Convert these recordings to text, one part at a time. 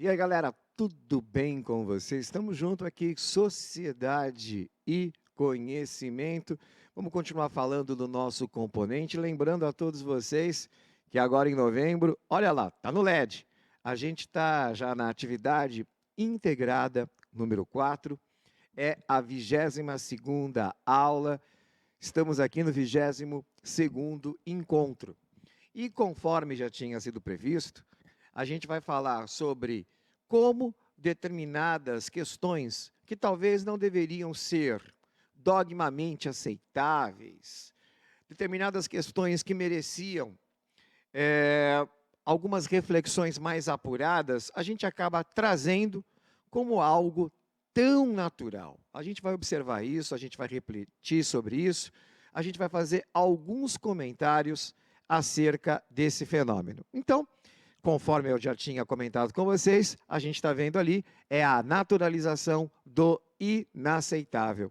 E aí, galera, tudo bem com vocês? Estamos juntos aqui, Sociedade e Conhecimento. Vamos continuar falando do nosso componente, lembrando a todos vocês que agora em novembro, olha lá, tá no LED. A gente está já na atividade integrada número 4, é a 22ª aula. Estamos aqui no 22º encontro. E conforme já tinha sido previsto, a gente vai falar sobre como determinadas questões que talvez não deveriam ser dogmamente aceitáveis, determinadas questões que mereciam algumas reflexões mais apuradas, a gente acaba trazendo como algo tão natural. A gente vai observar isso, a gente vai refletir sobre isso, a gente vai fazer alguns comentários acerca desse fenômeno. Então, conforme eu já tinha comentado com vocês, a gente está vendo ali, é a naturalização do inaceitável.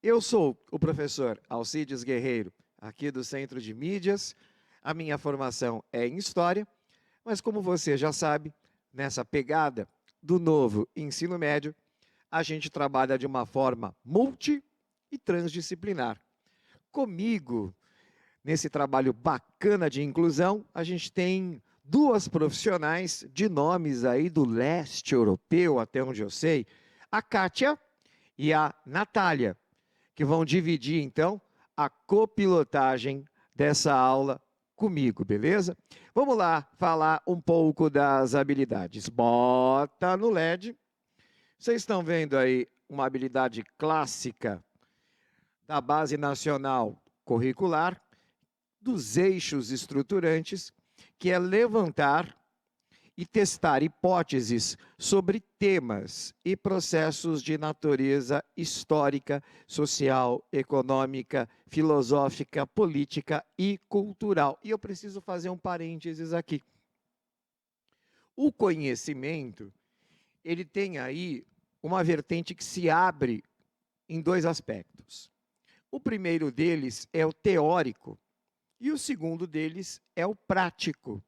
Eu sou o professor Alcides Guerreiro, aqui do Centro de Mídias. A minha formação é em História, mas como você já sabe, nessa pegada do novo ensino médio, a gente trabalha de uma forma multi e transdisciplinar. Comigo, nesse trabalho bacana de inclusão, a gente tem duas profissionais de nomes aí do leste europeu, até onde eu sei, a Kátia e a Natália, que vão dividir, então, a copilotagem dessa aula comigo, beleza? Vamos lá falar um pouco das habilidades. Bota no LED. Vocês estão vendo aí uma habilidade clássica da Base Nacional Curricular, dos eixos estruturantes, que é levantar e testar hipóteses sobre temas e processos de natureza histórica, social, econômica, filosófica, política e cultural. E eu preciso fazer um parênteses aqui. O conhecimento, ele tem aí uma vertente que se abre em dois aspectos. O primeiro deles é o teórico e o segundo deles é o prático.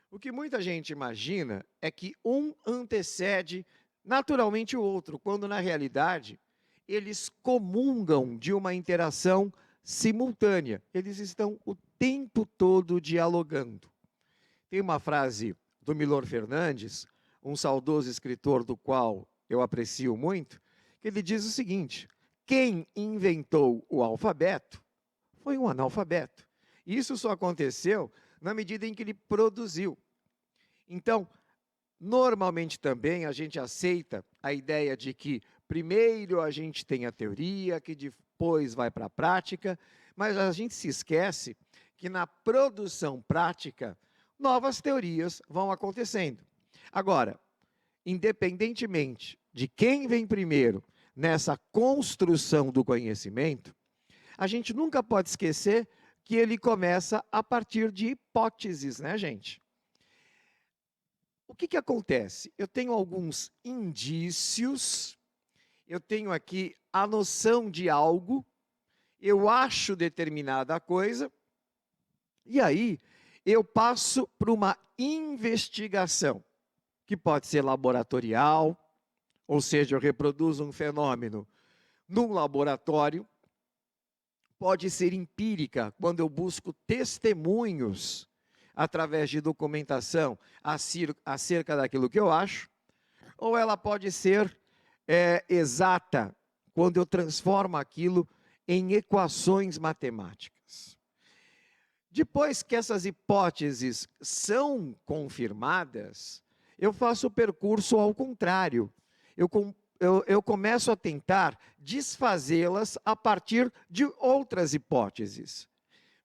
O que muita gente imagina é que um antecede naturalmente o outro, quando na realidade eles comungam de uma interação simultânea. Eles estão o tempo todo dialogando. Tem uma frase do Milor Fernandes, um saudoso escritor do qual eu aprecio muito, que ele diz o seguinte: quem inventou o alfabeto foi um analfabeto. Isso só aconteceu na medida em que ele produziu. Então, normalmente também a gente aceita a ideia de que primeiro a gente tem a teoria, que depois vai para a prática, mas a gente se esquece que na produção prática, novas teorias vão acontecendo. Agora, independentemente de quem vem primeiro nessa construção do conhecimento, a gente nunca pode esquecer que ele começa a partir de hipóteses, né, gente? O que acontece? Eu tenho alguns indícios, eu tenho aqui a noção de algo, eu acho determinada coisa, e aí eu passo para uma investigação, que pode ser laboratorial, ou seja, eu reproduzo um fenômeno num laboratório, pode ser empírica, quando eu busco testemunhos através de documentação acerca daquilo que eu acho, ou ela pode ser exata, quando eu transformo aquilo em equações matemáticas. Depois que essas hipóteses são confirmadas, eu faço o percurso ao contrário. Eu começo a tentar desfazê-las a partir de outras hipóteses.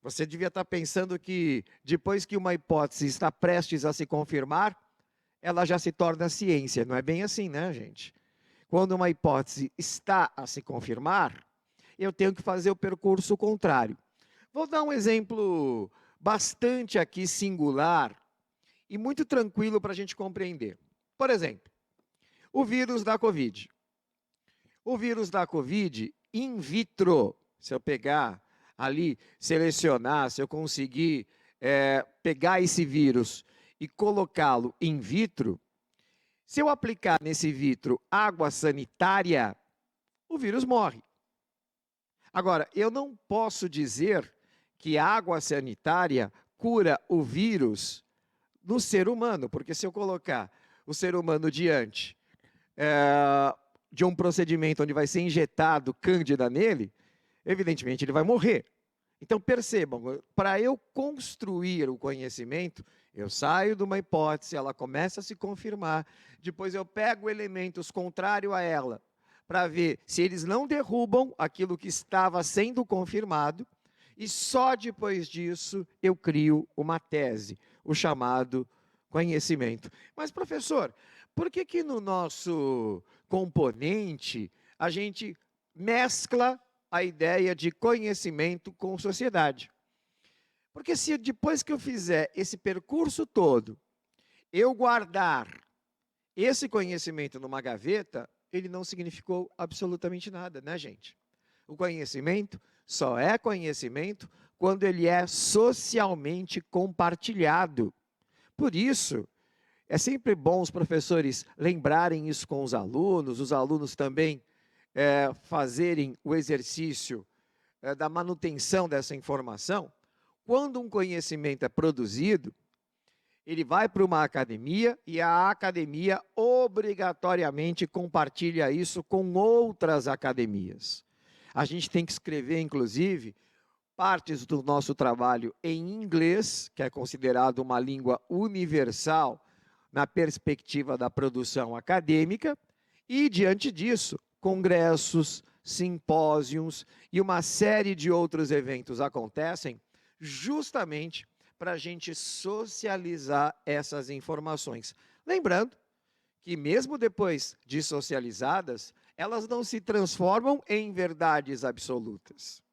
Você devia estar pensando que depois que uma hipótese está prestes a se confirmar, ela já se torna ciência. Não é bem assim, né, gente? Quando uma hipótese está a se confirmar, eu tenho que fazer o percurso contrário. Vou dar um exemplo bastante aqui singular e muito tranquilo para a gente compreender. Por exemplo, o vírus da Covid. O vírus da Covid in vitro, se eu pegar ali, selecionar, se eu conseguir pegar esse vírus e colocá-lo in vitro, Se eu aplicar nesse vidro água sanitária, o vírus morre. Agora, eu não posso dizer que a água sanitária cura o vírus no ser humano, porque se eu colocar o ser humano diante de um procedimento onde vai ser injetado cândida nele, evidentemente ele vai morrer. Então percebam, para eu construir o conhecimento, eu saio de uma hipótese, ela começa a se confirmar, depois eu pego elementos contrários a ela, para ver se eles não derrubam aquilo que estava sendo confirmado, e só depois disso eu crio uma tese, o chamado conhecimento. Mas, professor, por que que no nosso componente a gente mescla a ideia de conhecimento com sociedade? Porque se depois que eu fizer esse percurso todo, eu guardar esse conhecimento numa gaveta, ele não significou absolutamente nada, né, gente? O conhecimento só é conhecimento quando ele é socialmente compartilhado. Por isso, é sempre bom os professores lembrarem isso com os alunos também fazerem o exercício da manutenção dessa informação. Quando um conhecimento é produzido, ele vai para uma academia e a academia obrigatoriamente compartilha isso com outras academias. A gente tem que escrever, inclusive, partes do nosso trabalho em inglês, que é considerado uma língua universal na perspectiva da produção acadêmica, e, diante disso, congressos, simpósios e uma série de outros eventos acontecem justamente para a gente socializar essas informações. Lembrando que mesmo depois de socializadas, elas não se transformam em verdades absolutas.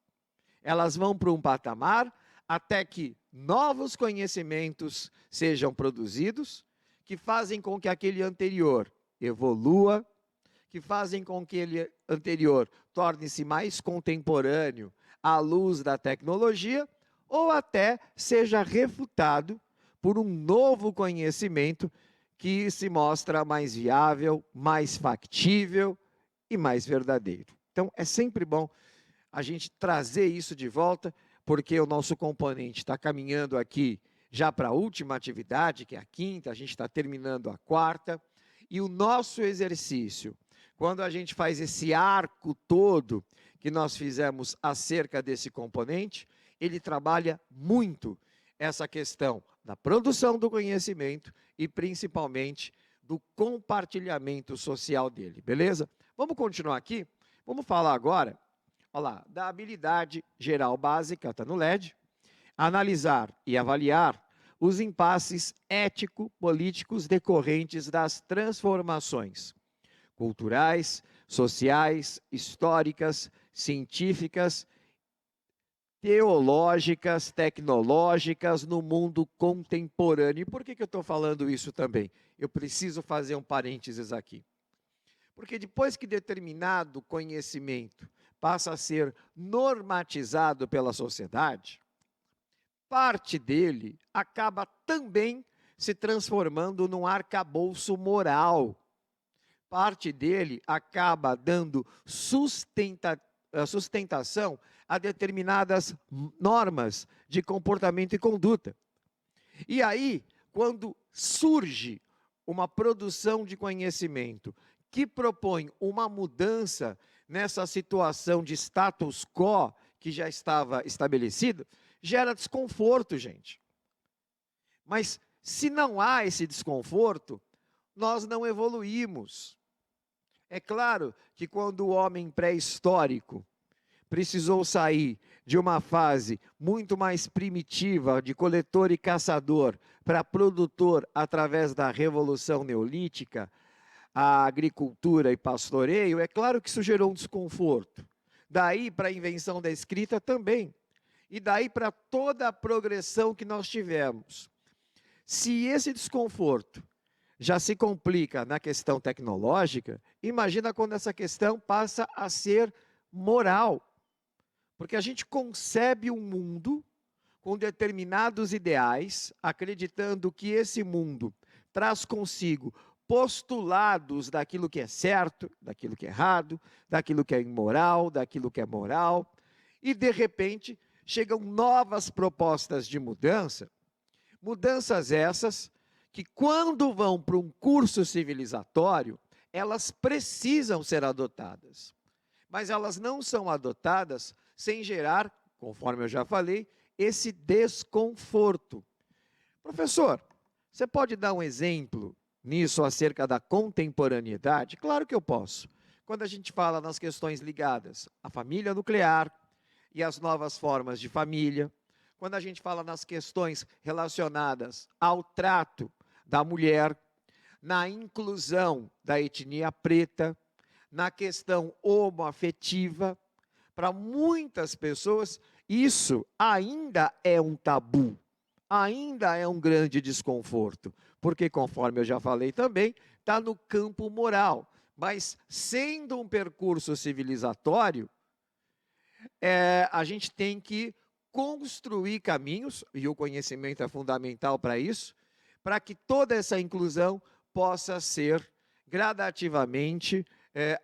Elas vão para um patamar até que novos conhecimentos sejam produzidos, que fazem com que aquele anterior evolua, que fazem com que aquele anterior torne-se mais contemporâneo à luz da tecnologia, ou até seja refutado por um novo conhecimento que se mostra mais viável, mais factível e mais verdadeiro. Então, é sempre bom a gente trazer isso de volta, porque o nosso componente está caminhando aqui já para a última atividade, que é a quinta, a gente está terminando a quarta, e o nosso exercício, quando a gente faz esse arco todo que nós fizemos acerca desse componente, ele trabalha muito essa questão da produção do conhecimento e principalmente do compartilhamento social dele, beleza? Vamos continuar aqui? Vamos falar agora, olha lá, da habilidade geral básica, está no LED, analisar e avaliar os impasses ético-políticos decorrentes das transformações culturais, sociais, históricas, científicas, teológicas, tecnológicas no mundo contemporâneo. E por que eu estou falando isso também? Eu preciso fazer um parênteses aqui. Porque depois que determinado conhecimento passa a ser normatizado pela sociedade, parte dele acaba também se transformando num arcabouço moral. Parte dele acaba dando sustentação a determinadas normas de comportamento e conduta. E aí, quando surge uma produção de conhecimento que propõe uma mudança nessa situação de status quo que já estava estabelecido, gera desconforto, gente. Mas se não há esse desconforto, nós não evoluímos. É claro que quando o homem pré-histórico precisou sair de uma fase muito mais primitiva, de coletor e caçador, para produtor através da Revolução Neolítica, a agricultura e pastoreio, é claro que isso gerou um desconforto. Daí para a invenção da escrita também. E daí para toda a progressão que nós tivemos. Se esse desconforto já se complica na questão tecnológica, imagina quando essa questão passa a ser moral. Porque a gente concebe um mundo com determinados ideais, acreditando que esse mundo traz consigo postulados daquilo que é certo, daquilo que é errado, daquilo que é imoral, daquilo que é moral, e de repente chegam novas propostas de mudança, mudanças essas que quando vão para um curso civilizatório, elas precisam ser adotadas. Mas elas não são adotadas sem gerar, conforme eu já falei, esse desconforto. Professor, você pode dar um exemplo nisso acerca da contemporaneidade? Claro que eu posso. Quando a gente fala nas questões ligadas à família nuclear e às novas formas de família, quando a gente fala nas questões relacionadas ao trato da mulher, na inclusão da etnia preta, na questão homoafetiva, para muitas pessoas, isso ainda é um tabu, ainda é um grande desconforto, porque, conforme eu já falei também, está no campo moral, mas sendo um percurso civilizatório, a gente tem que construir caminhos, e o conhecimento é fundamental para isso, para que toda essa inclusão possa ser gradativamente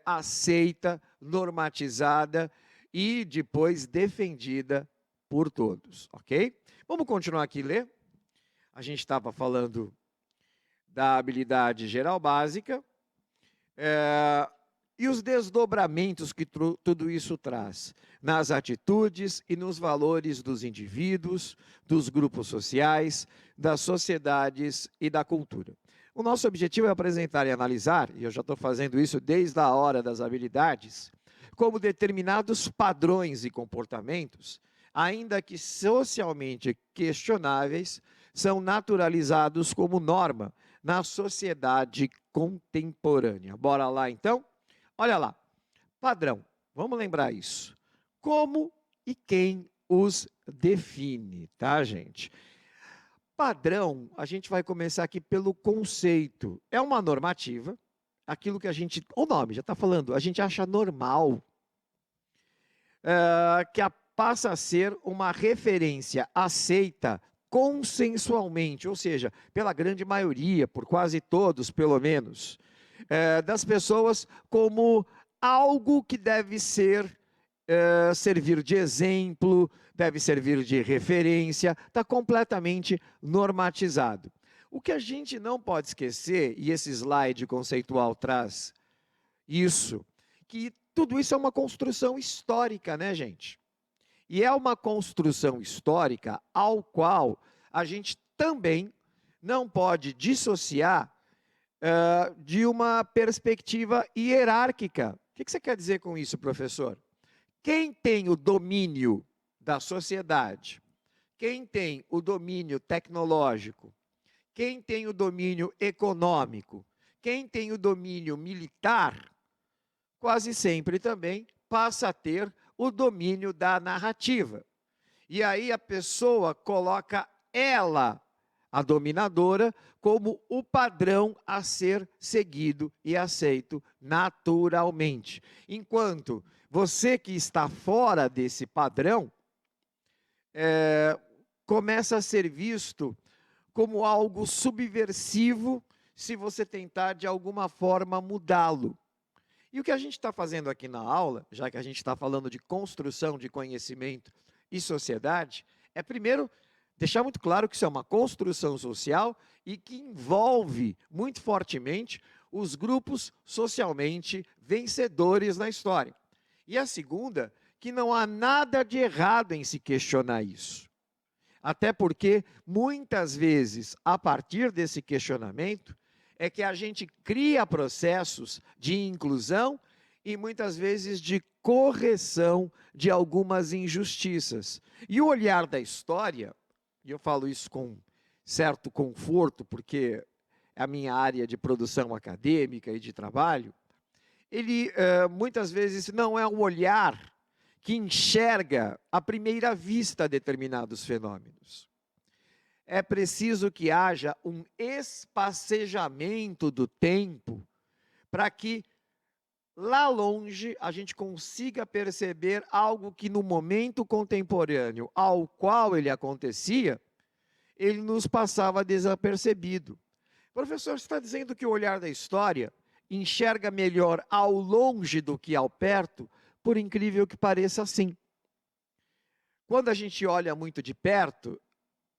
aceita, normatizada e depois defendida por todos, ok? Vamos continuar aqui a ler. A gente estava falando da habilidade geral básica e os desdobramentos que tudo isso traz nas atitudes e nos valores dos indivíduos, dos grupos sociais, das sociedades e da cultura. O nosso objetivo é apresentar e analisar, e eu já estou fazendo isso desde a hora das habilidades, como determinados padrões e comportamentos, ainda que socialmente questionáveis, são naturalizados como norma na sociedade contemporânea. Bora lá então? Olha lá, padrão, vamos lembrar isso. Como e quem os define, tá, gente? Padrão, a gente vai começar aqui pelo conceito. É uma normativa, aquilo que a gente, o nome já está falando, a gente acha normal, que passa a ser uma referência aceita consensualmente, ou seja, pela grande maioria, por quase todos, pelo menos, das pessoas como algo que deve ser servir de exemplo, deve servir de referência, está completamente normatizado. O que a gente não pode esquecer, e esse slide conceitual traz isso, que tudo isso é uma construção histórica, né, gente? E é uma construção histórica ao qual a gente também não pode dissociar de uma perspectiva hierárquica. O que você quer dizer com isso, professor? Quem tem o domínio da sociedade, quem tem o domínio tecnológico, quem tem o domínio econômico, quem tem o domínio militar, quase sempre também passa a ter o domínio da narrativa. E aí a pessoa coloca ela, a dominadora, como o padrão a ser seguido e aceito naturalmente. Enquanto você que está fora desse padrão, começa a ser visto como algo subversivo se você tentar de alguma forma mudá-lo. E o que a gente está fazendo aqui na aula, já que a gente está falando de construção de conhecimento e sociedade, é primeiro deixar muito claro que isso é uma construção social e que envolve muito fortemente os grupos socialmente vencedores na história. E a segunda, que não há nada de errado em se questionar isso. Até porque, muitas vezes, a partir desse questionamento, é que a gente cria processos de inclusão e, muitas vezes, de correção de algumas injustiças. E o olhar da história, e eu falo isso com certo conforto, porque é a minha área de produção acadêmica e de trabalho, ele muitas vezes não é um olhar que enxerga à primeira vista determinados fenômenos. É preciso que haja um espacejamento do tempo para que lá longe a gente consiga perceber algo que no momento contemporâneo ao qual ele acontecia, ele nos passava desapercebido. Professor, você está dizendo que o olhar da história enxerga melhor ao longe do que ao perto? Por incrível que pareça, sim. Quando a gente olha muito de perto,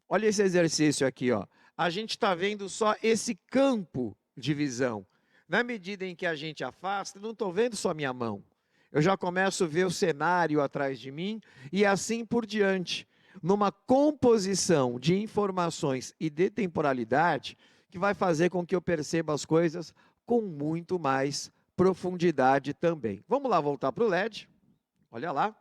olha esse exercício aqui, ó. A gente está vendo só esse campo de visão. Na medida em que a gente afasta, não estou vendo só minha mão. Eu já começo a ver o cenário atrás de mim e assim por diante. Numa composição de informações e de temporalidade que vai fazer com que eu perceba as coisas com muito mais profundidade também. Vamos lá voltar para o LED. Olha lá.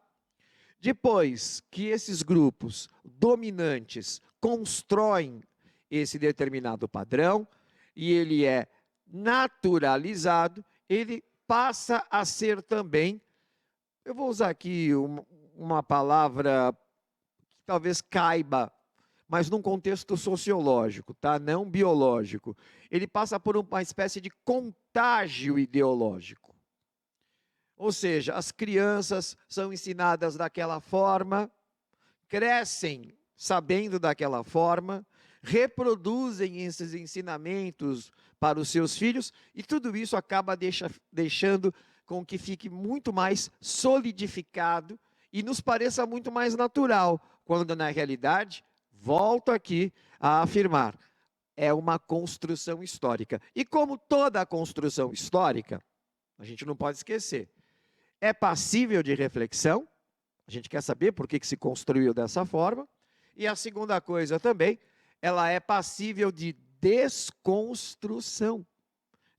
Depois que esses grupos dominantes constroem esse determinado padrão e ele é naturalizado, ele passa a ser também, eu vou usar aqui uma palavra que talvez caiba, mas num contexto sociológico, tá? Não biológico. Ele passa por uma espécie de contágio ideológico. Ou seja, as crianças são ensinadas daquela forma, crescem sabendo daquela forma, reproduzem esses ensinamentos para os seus filhos, e tudo isso acaba deixando com que fique muito mais solidificado e nos pareça muito mais natural, quando na realidade, volto aqui a afirmar, é uma construção histórica. E como toda construção histórica, a gente não pode esquecer, é passível de reflexão, a gente quer saber por que se construiu dessa forma, e a segunda coisa também, ela é passível de desconstrução.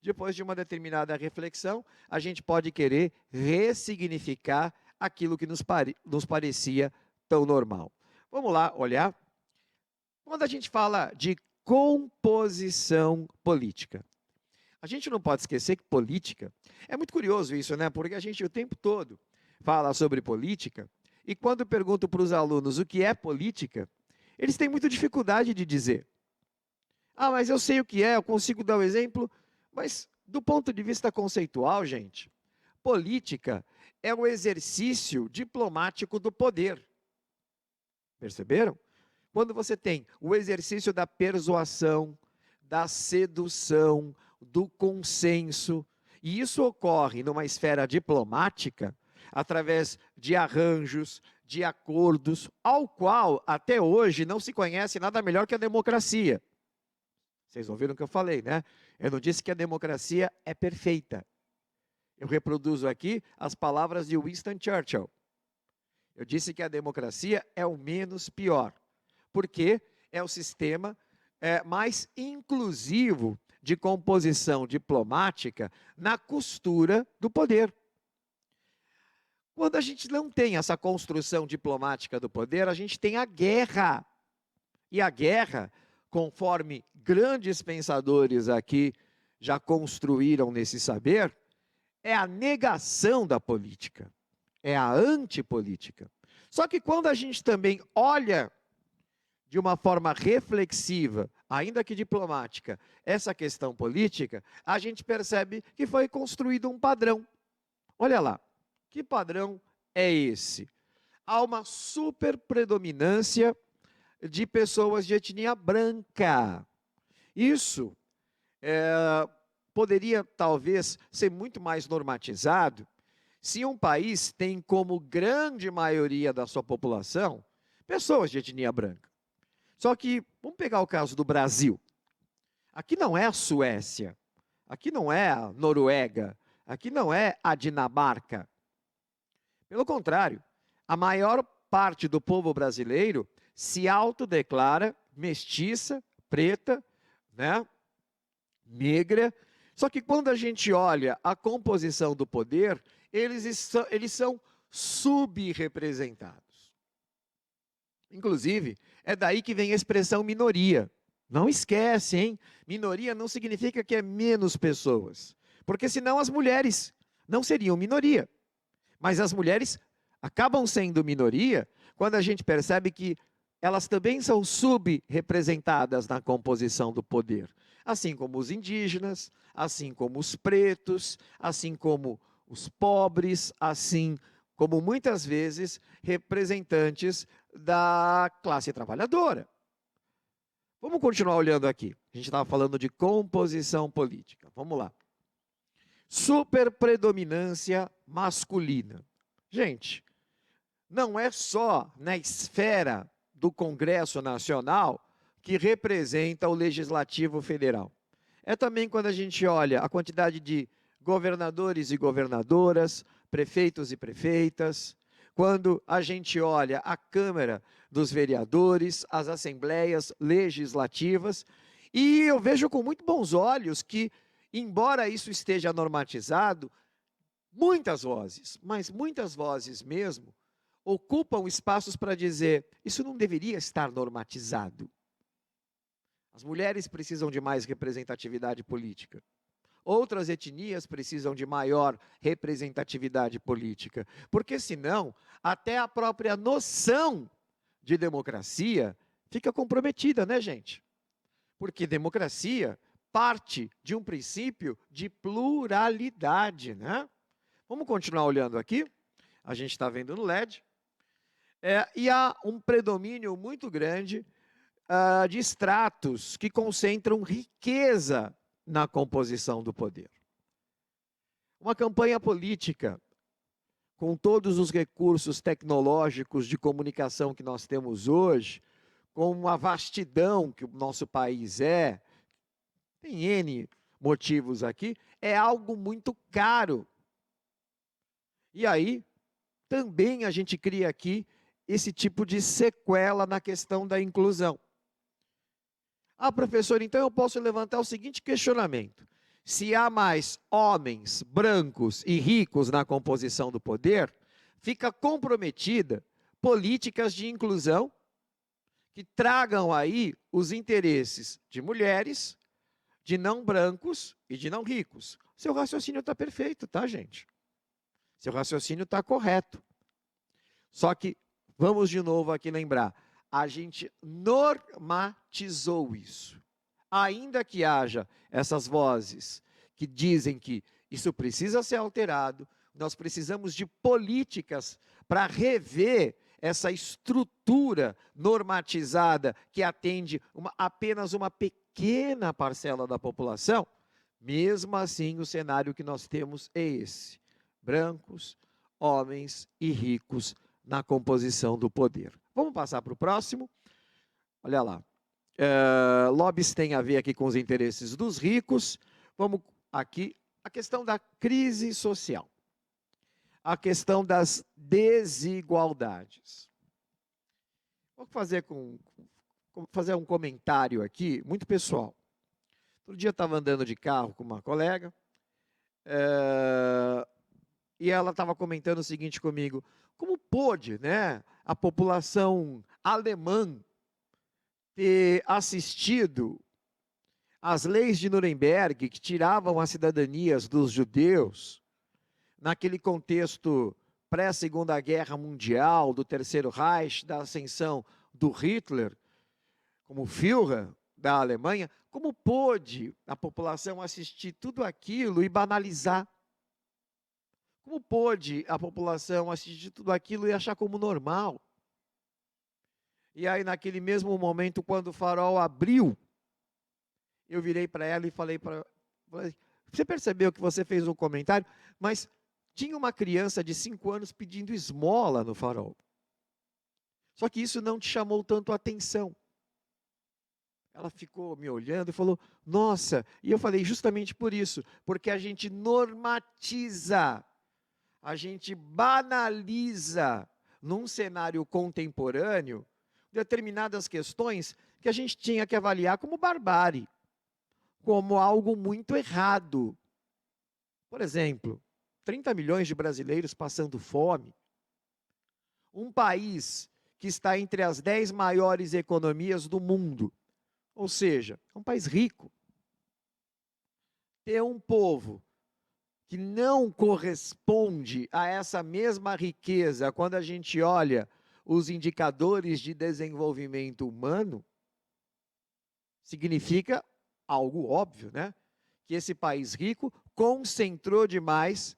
Depois de uma determinada reflexão, a gente pode querer ressignificar aquilo que nos parecia tão normal. Vamos lá olhar. Quando a gente fala de composição política, a gente não pode esquecer que política, é muito curioso isso, né? Porque a gente o tempo todo fala sobre política, e quando pergunto para os alunos o que é política, eles têm muita dificuldade de dizer. Ah, mas eu sei o que é, eu consigo dar o exemplo, mas do ponto de vista conceitual, gente, política é o exercício diplomático do poder. Perceberam? Quando você tem o exercício da persuasão, da sedução, do consenso, e isso ocorre numa esfera diplomática, através de arranjos, de acordos, ao qual até hoje não se conhece nada melhor que a democracia. Vocês ouviram o que eu falei, né? Eu não disse que a democracia é perfeita. Eu reproduzo aqui as palavras de Winston Churchill. Eu disse que a democracia é o menos pior, porque é o sistema mais inclusivo de composição diplomática na costura do poder. Quando a gente não tem essa construção diplomática do poder, a gente tem a guerra. E a guerra, conforme grandes pensadores aqui já construíram nesse saber, é a negação da política, é a antipolítica. Só que quando a gente também olha de uma forma reflexiva, ainda que diplomática, essa questão política, a gente percebe que foi construído um padrão. Olha lá, que padrão é esse? Há uma superpredominância de pessoas de etnia branca. Isso poderia, talvez, ser muito mais normatizado se um país tem como grande maioria da sua população pessoas de etnia branca. Só que, vamos pegar o caso do Brasil. Aqui não é a Suécia, aqui não é a Noruega, aqui não é a Dinamarca. Pelo contrário, a maior parte do povo brasileiro se autodeclara mestiça, preta, né, negra. Só que quando a gente olha a composição do poder, eles são subrepresentados. Inclusive, é daí que vem a expressão minoria. Não esquece, hein? Minoria não significa que é menos pessoas. Porque senão as mulheres não seriam minoria. Mas as mulheres acabam sendo minoria quando a gente percebe que elas também são subrepresentadas na composição do poder. Assim como os indígenas, assim como os pretos, assim como os pobres, assim como muitas vezes representantes da classe trabalhadora. Vamos continuar olhando aqui. A gente estava falando de composição política. Vamos lá. Superpredominância masculina. Gente, não é só na esfera do Congresso Nacional que representa o Legislativo Federal. É também quando a gente olha a quantidade de governadores e governadoras, prefeitos e prefeitas, quando a gente olha a Câmara dos Vereadores, as assembleias legislativas, e eu vejo com muito bons olhos que, embora isso esteja normatizado, muitas vozes, mas muitas vozes mesmo, ocupam espaços para dizer, isso não deveria estar normatizado. As mulheres precisam de mais representatividade política. Outras etnias precisam de maior representatividade política. Porque senão, até a própria noção de democracia fica comprometida, né, gente? Porque democracia parte de um princípio de pluralidade, né? Vamos continuar olhando aqui. A gente está vendo no LED. E há um predomínio muito grande de estratos que concentram riqueza na composição do poder. Uma campanha política, com todos os recursos tecnológicos de comunicação que nós temos hoje, com a vastidão que o nosso país tem N motivos aqui, é algo muito caro. E aí, também a gente cria aqui esse tipo de sequela na questão da inclusão. Professor, então eu posso levantar o seguinte questionamento. Se há mais homens brancos e ricos na composição do poder, fica comprometida políticas de inclusão que tragam aí os interesses de mulheres, de não brancos e de não ricos. Seu raciocínio está perfeito, tá, gente? Seu raciocínio está correto. Só que, vamos de novo aqui lembrar, a gente normatizou isso. Ainda que haja essas vozes que dizem que isso precisa ser alterado, nós precisamos de políticas para rever essa estrutura normatizada que atende apenas uma pequena parcela da população. Mesmo assim, o cenário que nós temos é esse: brancos, homens e ricos na composição do poder. Vamos passar para o próximo. Olha lá. Lobbies tem a ver aqui com os interesses dos ricos. Vamos aqui, a questão da crise social. A questão das desigualdades. Vou fazer um comentário aqui, muito pessoal. Outro dia eu estava andando de carro com uma colega, e ela estava comentando o seguinte comigo: como pôde, né, a população alemã ter assistido às leis de Nuremberg que tiravam as cidadanias dos judeus, naquele contexto pré-Segunda Guerra Mundial, do Terceiro Reich, da ascensão do Hitler como Führer da Alemanha, como pôde a população assistir tudo aquilo e banalizar? Como pôde a população assistir tudo aquilo e achar como normal? E aí, naquele mesmo momento, quando o farol abriu, eu virei para ela e falei para ela: você percebeu que você fez um comentário, mas tinha uma criança de 5 anos pedindo esmola no farol. Só que isso não te chamou tanto a atenção. Ela ficou me olhando e falou: nossa, e eu falei: justamente por isso, porque a gente normatiza, a gente banaliza num cenário contemporâneo determinadas questões que a gente tinha que avaliar como barbárie, como algo muito errado. Por exemplo, 30 milhões de brasileiros passando fome. Um país que está entre as 10 maiores economias do mundo. Ou seja, é um país rico. Ter um povo que não corresponde a essa mesma riqueza quando a gente olha os indicadores de desenvolvimento humano, significa algo óbvio, né? Que esse país rico concentrou demais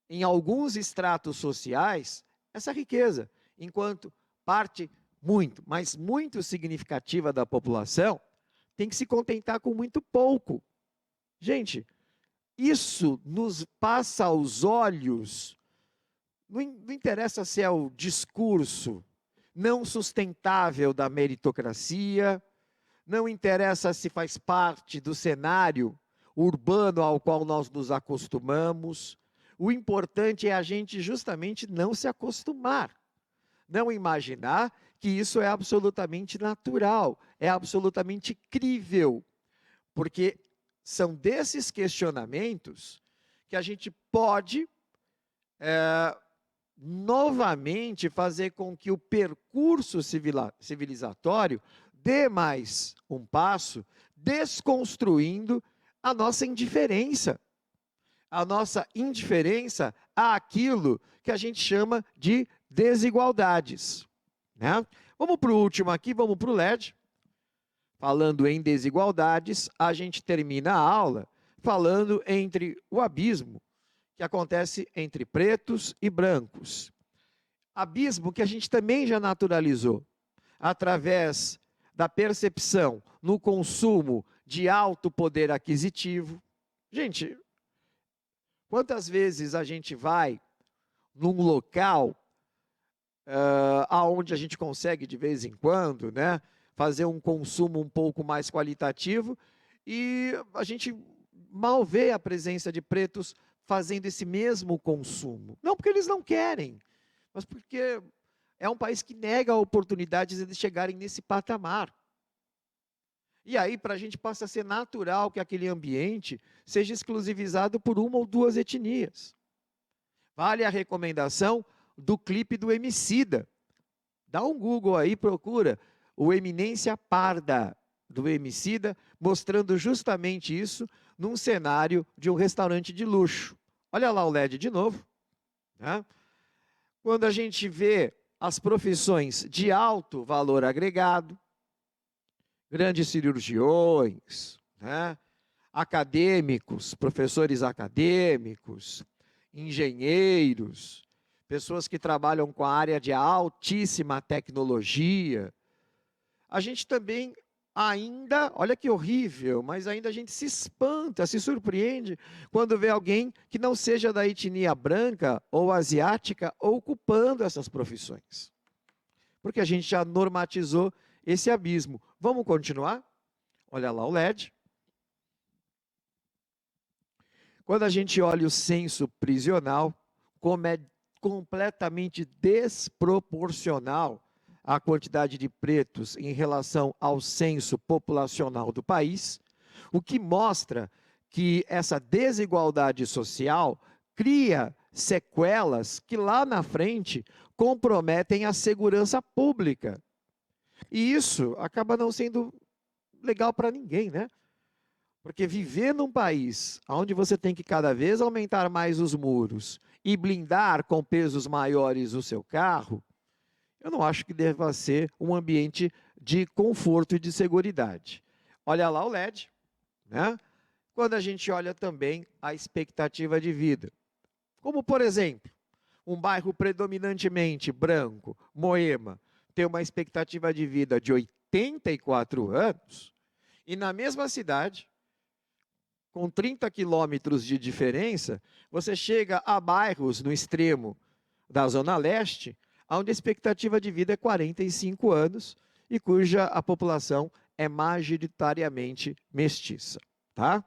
em alguns estratos sociais essa riqueza, enquanto parte muito, mas muito significativa da população, tem que se contentar com muito pouco. Gente, isso nos passa aos olhos. Não interessa se é o discurso não sustentável da meritocracia, não interessa se faz parte do cenário urbano ao qual nós nos acostumamos. O importante é a gente justamente não se acostumar, não imaginar que isso é absolutamente natural, é absolutamente crível, porque são desses questionamentos que a gente pode novamente fazer com que o percurso civilizatório dê mais um passo, desconstruindo a nossa indiferença àquilo que a gente chama de desigualdades, né? Vamos para o último aqui, vamos para o LED. Falando em desigualdades, a gente termina a aula falando entre o abismo que acontece entre pretos e brancos. Abismo que a gente também já naturalizou, através da percepção no consumo de alto poder aquisitivo. Gente, quantas vezes a gente vai num local aonde a gente consegue de vez em quando, né, fazer um consumo um pouco mais qualitativo e a gente mal vê a presença de pretos fazendo esse mesmo consumo. Não porque eles não querem, mas porque é um país que nega oportunidades de chegarem nesse patamar. E aí, para a gente, passa a ser natural que aquele ambiente seja exclusivizado por uma ou duas etnias. Vale a recomendação do clipe do Emicida. Dá um Google aí, procura o Eminência Parda, do Emicida, mostrando justamente isso num cenário de um restaurante de luxo. Olha lá o LED de novo, né? Quando a gente vê as profissões de alto valor agregado, grandes cirurgiões, né? Acadêmicos, professores acadêmicos, engenheiros, pessoas que trabalham com a área de altíssima tecnologia. A gente também ainda, olha que horrível, mas ainda a gente se espanta, se surpreende quando vê alguém que não seja da etnia branca ou asiática ocupando essas profissões. Porque a gente já normatizou esse abismo. Vamos continuar? Olha lá o LED. Quando a gente olha o censo prisional, como é completamente desproporcional a quantidade de pretos em relação ao censo populacional do país, o que mostra que essa desigualdade social cria sequelas que lá na frente comprometem a segurança pública. E isso acaba não sendo legal para ninguém, né? Porque viver num país onde você tem que cada vez aumentar mais os muros e blindar com pesos maiores o seu carro, eu não acho que deva ser um ambiente de conforto e de seguridade. Olha lá o LED, né? Quando a gente olha também a expectativa de vida. Como, por exemplo, um bairro predominantemente branco, Moema, tem uma expectativa de vida de 84 anos, e na mesma cidade, com 30 quilômetros de diferença, você chega a bairros no extremo da Zona Leste, onde a expectativa de vida é 45 anos e cuja a população é majoritariamente mestiça, tá?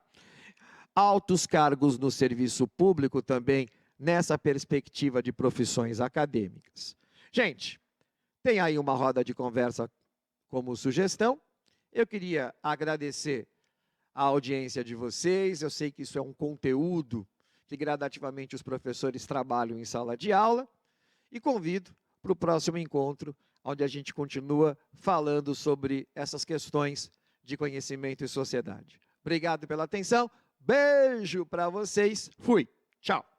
Altos cargos no serviço público também nessa perspectiva de profissões acadêmicas. Gente, tem aí uma roda de conversa como sugestão. Eu queria agradecer a audiência de vocês. Eu sei que isso é um conteúdo que gradativamente os professores trabalham em sala de aula e convido para o próximo encontro, onde a gente continua falando sobre essas questões de conhecimento e sociedade. Obrigado pela atenção, beijo para vocês, fui, tchau.